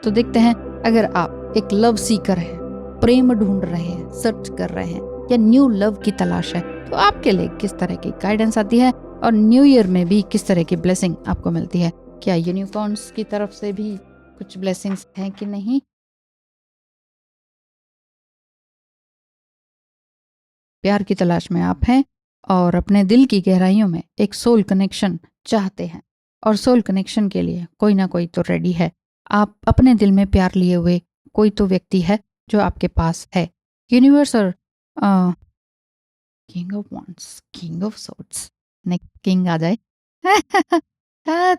तो देखते हैं, अगर आप एक लव सीकर हैं, प्रेम ढूंढ रहे हैं, सर्च कर रहे हैं या न्यू लव की तलाश है, तो आपके लिए किस तरह की गाइडेंस आती है और न्यू ईयर में भी किस तरह की ब्लेसिंग आपको मिलती है। क्या यूनिकॉर्न्स की तरफ से भी कुछ ब्लेसिंग्स हैं कि नहीं। प्यार की तलाश में आप हैं और अपने दिल की गहराइयों में एक सोल कनेक्शन चाहते हैं, और सोल कनेक्शन के लिए कोई ना कोई तो रेडी है। आप अपने दिल में प्यार लिए हुए कोई तो व्यक्ति है जो आपके पास है। यूनिवर्स और king of wands, king of swords, next king आ जाए।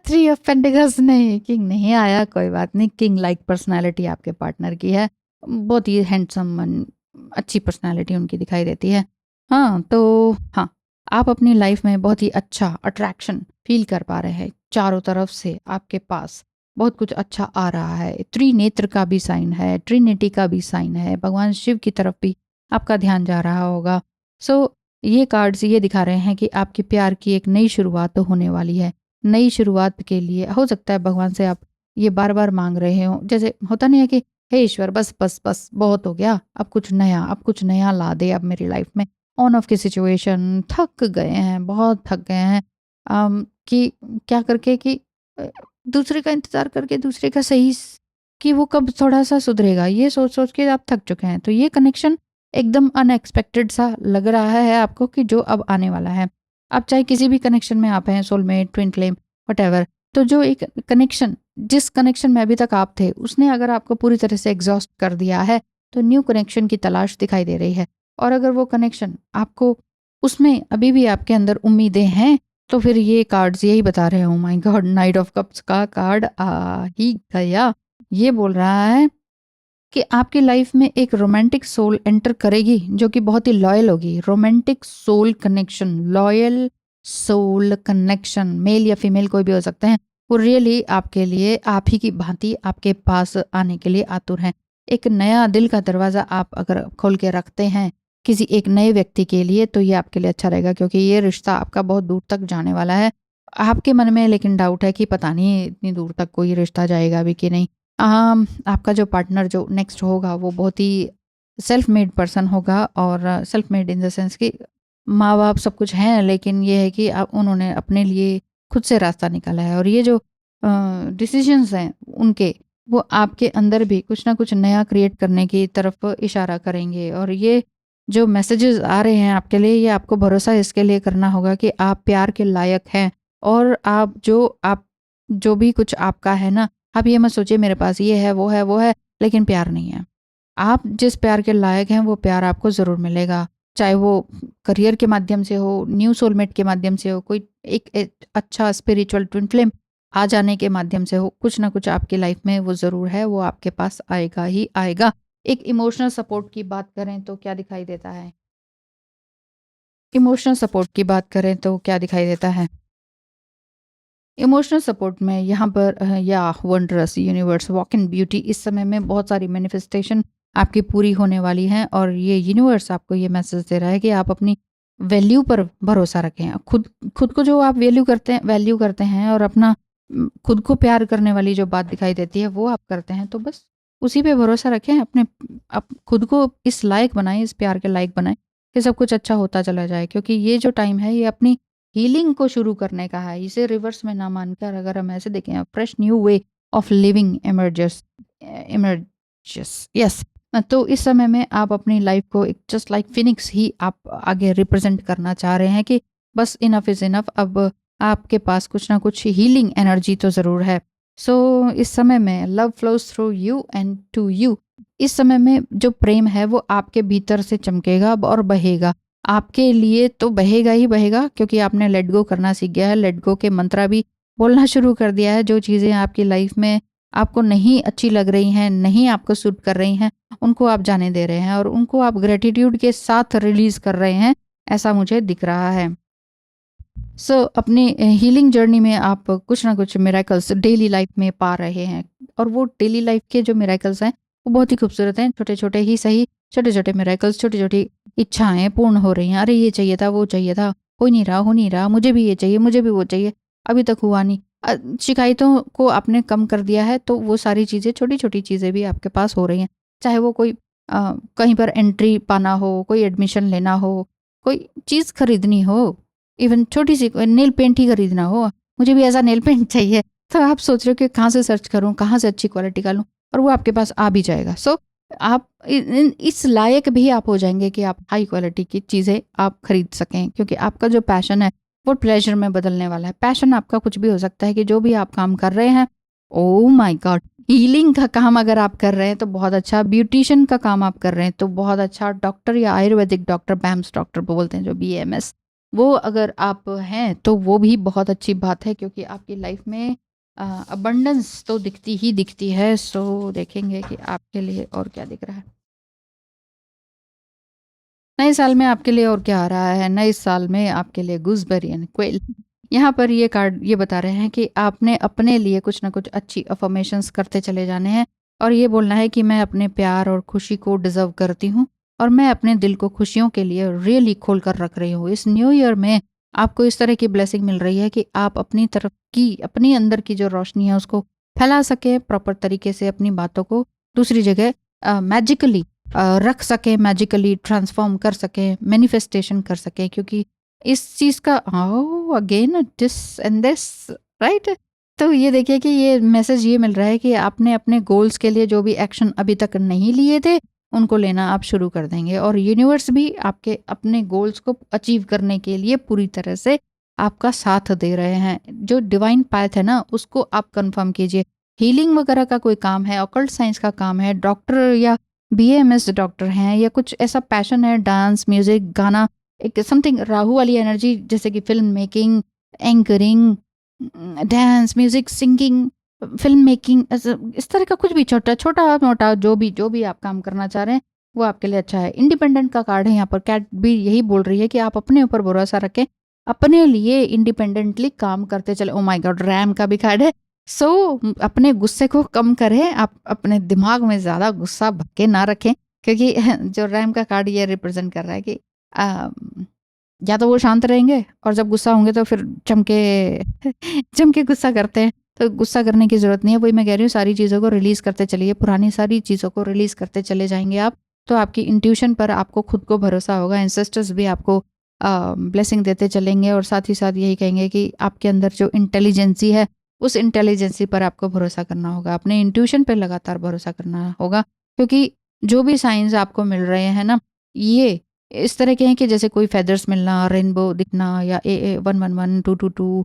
3 ऑफ पेंटिकल्स नहीं, किंग नहीं आया, कोई बात नहीं। किंग लाइक पर्सनालिटी आपके पार्टनर की है, बहुत ही हैंडसम, अच्छी पर्सनालिटी उनकी दिखाई देती है। हाँ तो हाँ, आप अपनी लाइफ में बहुत ही अच्छा अट्रैक्शन फील कर पा रहे हैं। चारों तरफ से आपके पास बहुत कुछ अच्छा आ रहा है। त्रिनेत्र का भी साइन है, ट्रिनिटी का भी साइन है, भगवान शिव की तरफ भी आपका ध्यान जा रहा होगा। सो ये कार्ड्स ये दिखा रहे हैं कि आपके प्यार की एक नई शुरुआत तो होने वाली है। नई शुरुआत के लिए हो सकता है भगवान से आप ये बार बार मांग रहे हो, जैसे होता नहीं है कि हे ईश्वर, बस बस बस बहुत हो गया, अब कुछ नया ला दे अब मेरी लाइफ में। ऑन ऑफ की सिचुएशन, थक गए हैं, बहुत थक गए हैं। कि क्या करके कि दूसरे का इंतजार करके दूसरे का कि वो कब थोड़ा सा सुधरेगा, ये सोच सोच के आप थक चुके हैं। तो ये कनेक्शन एकदम अनएक्सपेक्टेड सा लग रहा है आपको कि जो अब आने वाला है। आप चाहे किसी भी कनेक्शन में आप हैं, सोलमेट, ट्विन फ्लेम, वट, तो जो एक कनेक्शन, जिस कनेक्शन में अभी तक आप थे, उसने अगर आपको पूरी तरह से एग्जॉस्ट कर दिया है, तो न्यू कनेक्शन की तलाश दिखाई दे रही है। और अगर वो कनेक्शन आपको, उसमें अभी भी आपके अंदर उम्मीदें हैं, तो फिर ये कार्ड्स यही बता रहे हो। My God, night of cups का कार्ड आ ही गया। ये बोल रहा है कि आपकी लाइफ में एक रोमांटिक सोल एंटर करेगी जो कि बहुत ही लॉयल होगी। Romantic soul connection, loyal soul connection, male या फीमेल कोई भी हो सकते हैं, वो रियली आपके लिए आप ही की भांति आपके पास आने के लिए आतुर हैं। एक नया दिल का दरवाज़ा आप अगर खोल के रखते हैं किसी एक नए व्यक्ति के लिए, तो ये आपके लिए अच्छा रहेगा, क्योंकि ये रिश्ता आपका बहुत दूर तक जाने वाला है। आपके मन में लेकिन डाउट है कि पता नहीं इतनी दूर तक कोई रिश्ता जाएगा भी कि नहीं। आपका जो पार्टनर जो नेक्स्ट होगा वो बहुत ही सेल्फ मेड पर्सन होगा, और self made in the sense कि माँ बाप सब कुछ हैं, लेकिन ये है कि उन्होंने अपने लिए खुद से रास्ता निकाला है। और ये जो डिसीजंस हैं उनके, वो आपके अंदर भी कुछ ना कुछ नया क्रिएट करने की तरफ इशारा करेंगे। और ये जो मैसेजेस आ रहे हैं आपके लिए, ये आपको भरोसा इसके लिए करना होगा कि आप प्यार के लायक हैं। और आप जो भी कुछ आपका है ना, आप ये मत सोचिए मेरे पास ये है वो है वो है, लेकिन प्यार नहीं है। आप जिस प्यार के लायक हैं वो प्यार आपको ज़रूर मिलेगा, चाहे वो करियर के माध्यम से हो, न्यू सोलमेट के माध्यम से हो, कोई एक अच्छा स्पिरिचुअल ट्विन फ्लेम आ जाने के माध्यम से हो, कुछ ना कुछ आपकी लाइफ में वो ज़रूर है, वो आपके पास आएगा ही आएगा। एक इमोशनल सपोर्ट की बात करें तो क्या दिखाई देता है? इमोशनल सपोर्ट की बात करें तो क्या दिखाई देता है? इमोशनल सपोर्ट में यहाँ पर या wondrous universe, walk in beauty, इस समय में बहुत सारी मैनिफेस्टेशन आपकी पूरी होने वाली हैं। और ये यूनिवर्स आपको ये मैसेज दे रहा है कि आप अपनी वैल्यू पर भरोसा रखें। खुद को जो आप वैल्यू करते हैं, और अपना खुद को प्यार करने वाली जो बात दिखाई देती है वो आप करते हैं, तो बस उसी पे भरोसा रखें। खुद को इस लायक बनाएं, इस प्यार के लायक बनाएं कि सब कुछ अच्छा होता चला जाए। क्योंकि ये जो टाइम है ये अपनी हीलिंग को शुरू करने का है। इसे रिवर्स में ना मानकर अगर हम ऐसे देखें, fresh new way of living emerges yes. तो इस समय में आप अपनी लाइफ को एक जस्ट लाइक फिनिक्स ही आप आगे रिप्रेजेंट करना चाह रहे हैं कि बस इनफ इज इनफ, अब आपके पास कुछ ना कुछ हीलिंग एनर्जी तो ज़रूर है। सो इस समय में love flows through you and to you. इस समय में जो प्रेम है वो आपके भीतर से चमकेगा और बहेगा। आपके लिए तो बहेगा ही बहेगा, क्योंकि आपने लेट गो करना सीख गया है। लेट गो के मंत्रा भी बोलना शुरू कर दिया है। जो चीज़ें आपकी लाइफ में आपको नहीं अच्छी लग रही हैं, नहीं आपको सूट कर रही हैं, उनको आप जाने दे रहे हैं और उनको आप ग्रेटिट्यूड के साथ रिलीज कर रहे हैं, ऐसा मुझे दिख रहा है। अपनी हीलिंग जर्नी में आप कुछ ना कुछ मिरेकल्स डेली लाइफ में पा रहे हैं, और वो डेली लाइफ के जो मिरेकल्स हैं वो बहुत ही खूबसूरत हैं। छोटे छोटे ही सही, छोटे छोटे मिरेकल्स, छोटी छोटी इच्छाएं पूर्ण हो रही हैं। अरे ये चाहिए था, वो चाहिए था, हो नहीं रहा, मुझे भी ये चाहिए, मुझे भी वो चाहिए, अभी तक हुआ नहीं। शिकायतों को आपने कम कर दिया है, तो वो सारी चीज़ें, छोटी-छोटी चीज़ें भी आपके पास हो रही हैं। चाहे वो कोई कहीं पर एंट्री पाना हो, कोई एडमिशन लेना हो, कोई चीज़ खरीदनी हो, इवन छोटी-सी नेल पेंट ही खरीदना हो, मुझे भी ऐसा नेल पेंट चाहिए, तो आप सोच रहे हो कि कहाँ से सर्च करूँ, कहाँ से अच्छी क्वालिटी का लूँ, और वो आपके पास आ भी जाएगा। सो आप इस लायक भी आप हो जाएँगे कि आप हाई क्वालिटी की चीज़ें आप खरीद सकें, क्योंकि आपका जो पैशन है वो प्लेजर में बदलने वाला है। पैशन आपका कुछ भी हो सकता है, कि जो भी आप काम कर रहे हैं, ओह माय गॉड! हीलिंग का काम अगर आप कर रहे हैं तो बहुत अच्छा, ब्यूटिशियन का काम आप कर रहे हैं तो बहुत अच्छा, डॉक्टर या आयुर्वेदिक डॉक्टर, बैंस डॉक्टर बोलते हैं जो बीएमएस, वो अगर आप हैं तो वो भी बहुत अच्छी बात है, क्योंकि आपकी लाइफ में अबंडेंस तो दिखती ही दिखती है। सो देखेंगे कि आपके लिए और क्या दिख रहा है। नए साल में आपके लिए और क्या आ रहा है? नए साल में आपके लिए गूसबेरी एंड क्विल। यहाँ पर ये कार्ड ये बता रहे हैं कि आपने अपने लिए कुछ ना कुछ अच्छी अफ़र्मेशंस करते चले जाने हैं, और ये बोलना है कि मैं अपने प्यार और खुशी को डिज़र्व करती हूँ, और मैं अपने दिल को खुशियों के लिए रियली खोल कर रख रही हूँ। इस न्यू ईयर में आपको इस तरह की ब्लेसिंग मिल रही है कि आप अपनी तरफ की, अपनी अंदर की जो रोशनी है उसको फैला सकें, प्रॉपर तरीके से अपनी बातों को दूसरी जगह मैजिकली रख सकें, मैजिकली ट्रांसफॉर्म कर सकें, मैनिफेस्टेशन कर सकें, क्योंकि इस चीज़ का again this and this, right? तो ये देखिए कि ये मैसेज ये मिल रहा है कि आपने अपने गोल्स के लिए जो भी एक्शन अभी तक नहीं लिए थे, उनको लेना आप शुरू कर देंगे, और यूनिवर्स भी आपके अपने गोल्स को अचीव करने के लिए पूरी तरह से आपका साथ दे रहे हैं। जो डिवाइन पाथ है ना, उसको आप कंफर्म कीजिए। हीलिंग वगैरह का कोई काम है, ऑकल्ट साइंस का काम है, डॉक्टर या बीएमएस डॉक्टर हैं, या कुछ ऐसा पैशन है, डांस, म्यूजिक, गाना, एक समथिंग राहु वाली एनर्जी, जैसे कि film making, anchoring, dance, music, singing, film making, इस तरह का कुछ भी छोटा छोटा मोटा जो भी आप काम करना चाह रहे हैं, वो आपके लिए अच्छा है। इंडिपेंडेंट का कार्ड है यहाँ पर। कैट भी यही बोल रही है कि आप अपने ऊपर भरोसा रखें, अपने लिए इंडिपेंडेंटली काम करते चले। ओ माय गॉड, रैम का भी कार्ड है। सो अपने गुस्से को कम करें, आप अपने दिमाग में ज़्यादा गुस्सा भर के ना रखें, क्योंकि जो रैम का कार्ड ये रिप्रेजेंट कर रहा है कि या तो वो शांत रहेंगे, और जब गुस्सा होंगे तो फिर चमके गुस्सा करते हैं। तो गुस्सा करने की ज़रूरत नहीं है, वही मैं कह रही हूँ, सारी चीज़ों को रिलीज़ करते चलिए, पुरानी सारी चीज़ों को रिलीज़ करते चले जाएंगे आप, तो आपकी इंट्यूशन पर आपको खुद को भरोसा होगा। एंसेस्टर्स भी आपको ब्लेसिंग देते चलेंगे, और साथ ही साथ यही कहेंगे कि आपके अंदर जो इंटेलिजेंसी है, उस इंटेलिजेंसी पर आपको भरोसा करना होगा, अपने इंट्यूशन पर लगातार भरोसा करना होगा, क्योंकि जो भी साइंस आपको मिल रहे हैं ना, ये इस तरह के हैं कि जैसे कोई फेदर्स मिलना, रेनबो दिखना, या ए 111 222,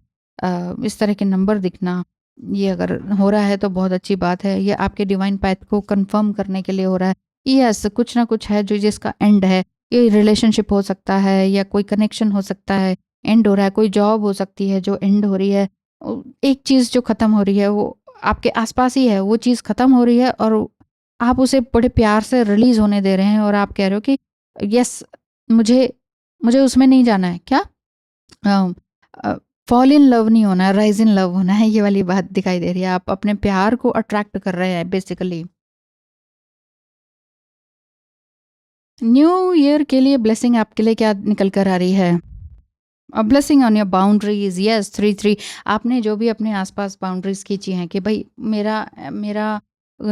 इस तरह के नंबर दिखना, ये अगर हो रहा है तो बहुत अच्छी बात है। ये आपके डिवाइन पैथ को कंफर्म करने के लिए हो रहा है। यस, कुछ ना कुछ है जो जिसका एंड है। ये रिलेशनशिप हो सकता है, या कोई कनेक्शन हो सकता है, एंड हो रहा है। कोई जॉब हो सकती है जो एंड हो रही है। एक चीज़ जो ख़त्म हो रही है वो आपके आसपास ही है, वो चीज़ ख़त्म हो रही है, और आप उसे बड़े प्यार से रिलीज़ होने दे रहे हैं, और आप कह रहे हो कि यस, मुझे मुझे उसमें नहीं जाना है। क्या फॉल इन लव नहीं होना है, राइज इन लव होना है, ये वाली बात दिखाई दे रही है। आप अपने प्यार को अट्रैक्ट कर रहे हैं बेसिकली। न्यू ईयर के लिए ब्लेसिंग आपके लिए क्या निकल कर आ रही है? Blessing on your boundaries, yes, 3-3। आपने जो भी अपने आसपास बाउंड्रीज खींची हैं कि भाई मेरा मेरा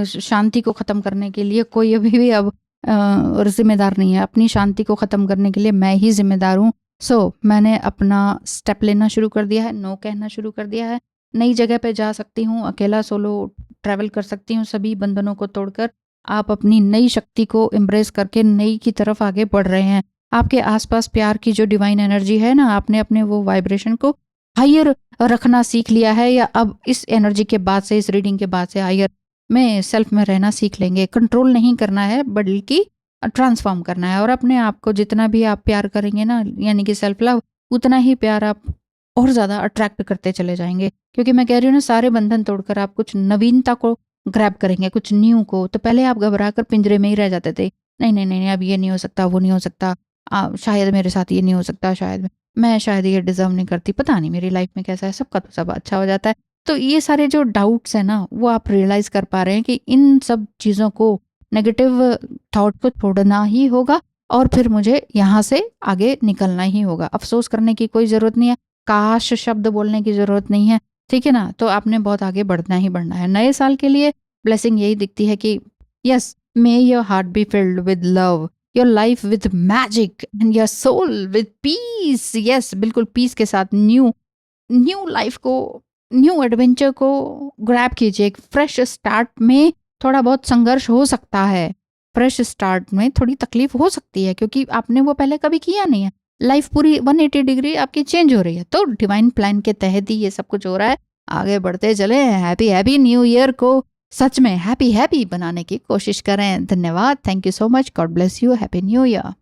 शांति को ख़त्म करने के लिए कोई अभी भी अब जिम्मेदार नहीं है। अपनी शांति को ख़त्म करने के लिए मैं ही जिम्मेदार हूँ। सो मैंने अपना स्टेप लेना शुरू कर दिया है, नो कहना शुरू कर दिया है। नई जगह पे जा सकती हूँ, अकेला सोलो ट्रैवल कर सकती हूँ, सभी बंधनों को तोड़कर आप अपनी नई शक्ति को एम्ब्रेस करके नई की तरफ आगे बढ़ रहे हैं। आपके आसपास प्यार की जो डिवाइन एनर्जी है ना, आपने अपने वो वाइब्रेशन को हायर रखना सीख लिया है, या अब इस एनर्जी के बाद से, इस रीडिंग के बाद से हायर में, सेल्फ में रहना सीख लेंगे। कंट्रोल नहीं करना है, बल्कि ट्रांसफॉर्म करना है। और अपने आप को जितना भी आप प्यार करेंगे ना, यानी कि सेल्फ लव, उतना ही प्यार आप और ज़्यादा अट्रैक्ट करते चले जाएंगे। क्योंकि मैं कह रही हूँ ना, सारे बंधन तोड़कर आप कुछ नवीनता को ग्रैब करेंगे, कुछ न्यू को। तो पहले आप घबरा कर पिंजरे में ही रह जाते थे, नहीं नहीं नहीं, अब ये नहीं हो सकता, वो नहीं हो सकता, शायद मेरे साथ ये नहीं हो सकता, शायद ये डिज़र्व नहीं करती, पता नहीं मेरी लाइफ में कैसा है, सबका तो सब अच्छा हो जाता है। तो ये सारे जो डाउट्स हैं ना, वो आप रियलाइज़ कर पा रहे हैं कि इन सब चीज़ों को, नेगेटिव थॉट को छोड़ना ही होगा, और फिर मुझे यहाँ से आगे निकलना ही होगा। अफ़सोस करने की कोई ज़रूरत नहीं है, काश शब्द बोलने की ज़रूरत नहीं है। ठीक है ना? तो आपने बहुत आगे बढ़ना ही बढ़ना है। नए साल के लिए ब्लेसिंग यही दिखती है कि yes, may your heart be filled with love, your life with magic and your soul with peace. Yes, बिल्कुल पीस के साथ न्यू न्यू लाइफ को, न्यू एडवेंचर को ग्रैब कीजिए। एक फ्रेश स्टार्ट में थोड़ा बहुत संघर्ष हो सकता है, फ्रेश स्टार्ट में थोड़ी तकलीफ हो सकती है, क्योंकि आपने वो पहले कभी किया नहीं है। लाइफ पूरी 180 डिग्री आपकी चेंज हो रही है, तो डिवाइन प्लान के तहत ही ये सब कुछ हो रहा है। आगे बढ़ते चले, हैप्पी हैप्पी न्यू ईयर को सच में हैप्पी हैप्पी बनाने की कोशिश करें। धन्यवाद, thank you so much, God bless you, happy new year.